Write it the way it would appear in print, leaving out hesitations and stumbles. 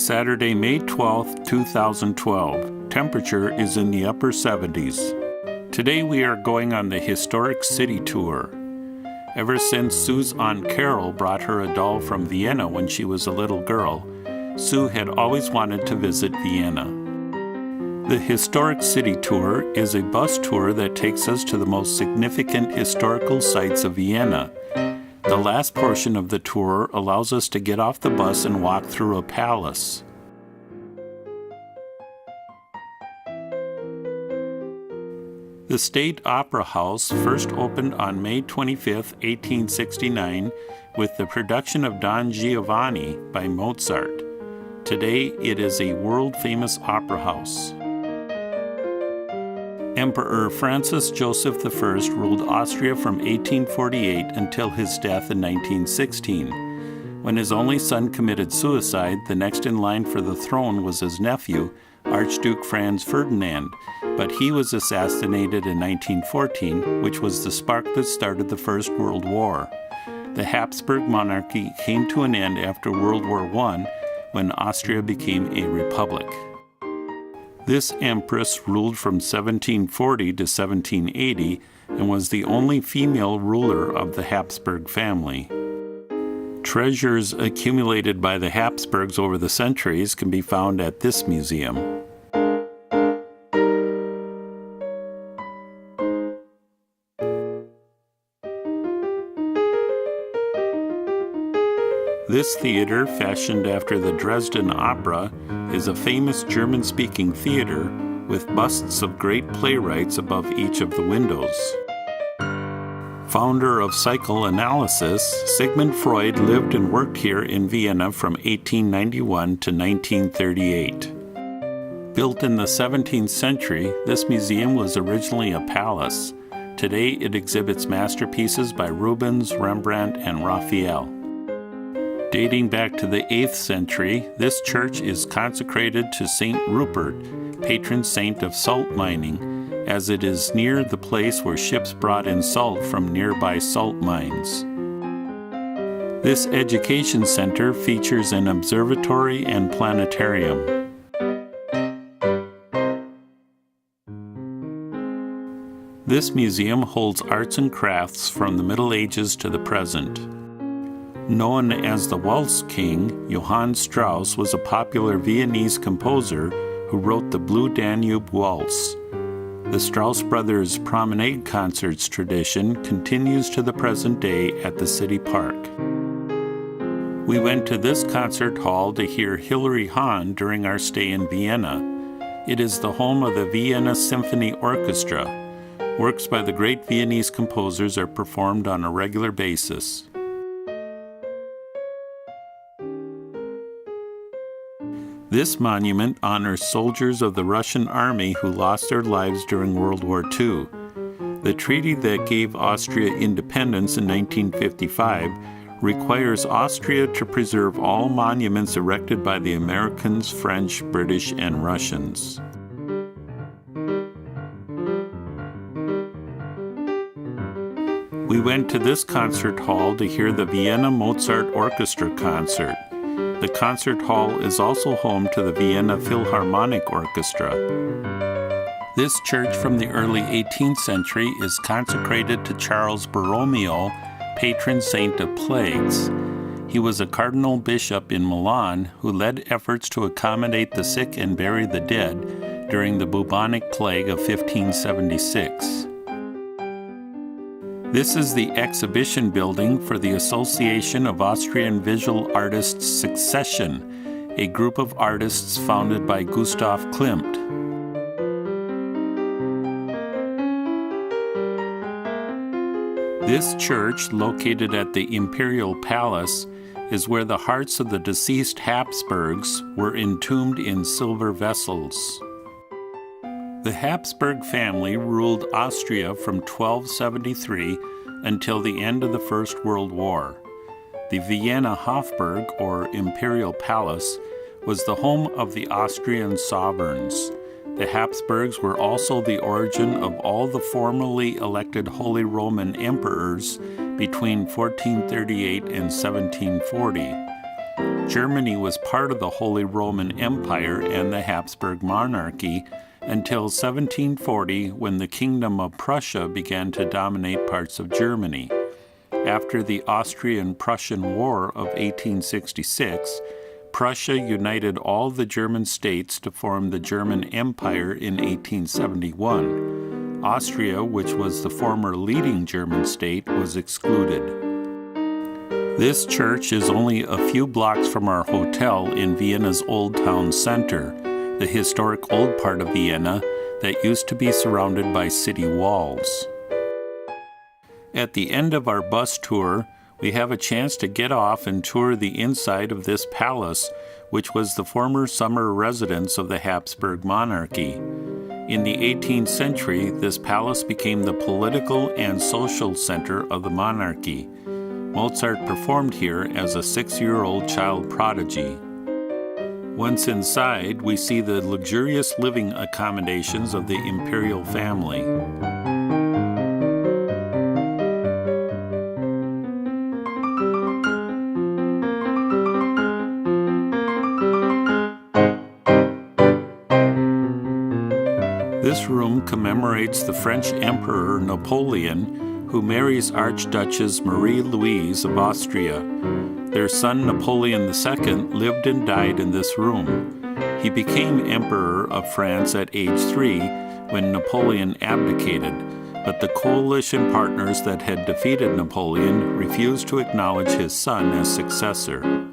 Saturday, May 12, 2012. Temperature is in the upper 70s. Today we are going on the Historic City Tour. Ever since Sue's Aunt Carol brought her a doll from Vienna when she was a little girl, Sue had always wanted to visit Vienna. The Historic City Tour is a bus tour that takes us to the most significant historical sites of Vienna. The last portion of the tour allows us to get off the bus and walk through a palace. The State Opera House first opened on May 25, 1869, with the production of Don Giovanni by Mozart. Today, it is a world-famous opera house. Emperor Francis Joseph I ruled Austria from 1848 until his death in 1916. When his only son committed suicide, the next in line for the throne was his nephew, Archduke Franz Ferdinand, but he was assassinated in 1914, which was the spark that started the First World War. The Habsburg monarchy came to an end after World War I, when Austria became a republic. This empress ruled from 1740 to 1780 and was the only female ruler of the Habsburg family. Treasures accumulated by the Habsburgs over the centuries can be found at this museum. This theater, fashioned after the Dresden Opera, is a famous German-speaking theater with busts of great playwrights above each of the windows. Founder of psychoanalysis, Sigmund Freud lived and worked here in Vienna from 1891 to 1938. Built in the 17th century, this museum was originally a palace. Today it exhibits masterpieces by Rubens, Rembrandt, and Raphael. Dating back to the 8th century, this church is consecrated to Saint Rupert, patron saint of salt mining, as it is near the place where ships brought in salt from nearby salt mines. This education center features an observatory and planetarium. This museum holds arts and crafts from the Middle Ages to the present. Known as the Waltz King, Johann Strauss was a popular Viennese composer who wrote the Blue Danube Waltz. The Strauss Brothers Promenade Concerts tradition continues to the present day at the city park. We went to this concert hall to hear Hilary Hahn during our stay in Vienna. It is the home of the Vienna Symphony Orchestra. Works by the great Viennese composers are performed on a regular basis. This monument honors soldiers of the Russian army who lost their lives during World War II. The treaty that gave Austria independence in 1955 requires Austria to preserve all monuments erected by the Americans, French, British, and Russians. We went to this concert hall to hear the Vienna Mozart Orchestra concert. The concert hall is also home to the Vienna Philharmonic Orchestra. This church from the early 18th century is consecrated to Charles Borromeo, patron saint of plagues. He was a cardinal bishop in Milan who led efforts to accommodate the sick and bury the dead during the bubonic plague of 1576. This is the exhibition building for the Association of Austrian Visual Artists Succession, a group of artists founded by Gustav Klimt. This church, located at the Imperial Palace, is where the hearts of the deceased Habsburgs were entombed in silver vessels. The Habsburg family ruled Austria from 1273 until the end of the First World War. The Vienna Hofburg, or Imperial Palace, was the home of the Austrian sovereigns. The Habsburgs were also the origin of all the formerly elected Holy Roman Emperors between 1438 and 1740. Germany was part of the Holy Roman Empire and the Habsburg monarchy until 1740, when the Kingdom of Prussia began to dominate parts of Germany. After the Austrian-Prussian War of 1866, Prussia united all the German states to form the German Empire in 1871. Austria, which was the former leading German state, was excluded. This church is only a few blocks from our hotel in Vienna's Old Town Center, the historic old part of Vienna that used to be surrounded by city walls. At the end of our bus tour, we have a chance to get off and tour the inside of this palace, which was the former summer residence of the Habsburg monarchy. In the 18th century, this palace became the political and social center of the monarchy. Mozart performed here as a 6-year-old child prodigy. Once inside, we see the luxurious living accommodations of the imperial family. This room commemorates the French Emperor Napoleon, who marries Archduchess Marie-Louise of Austria. Their son Napoleon II lived and died in this room. He became Emperor of France at age 3 when Napoleon abdicated, but the coalition partners that had defeated Napoleon refused to acknowledge his son as successor.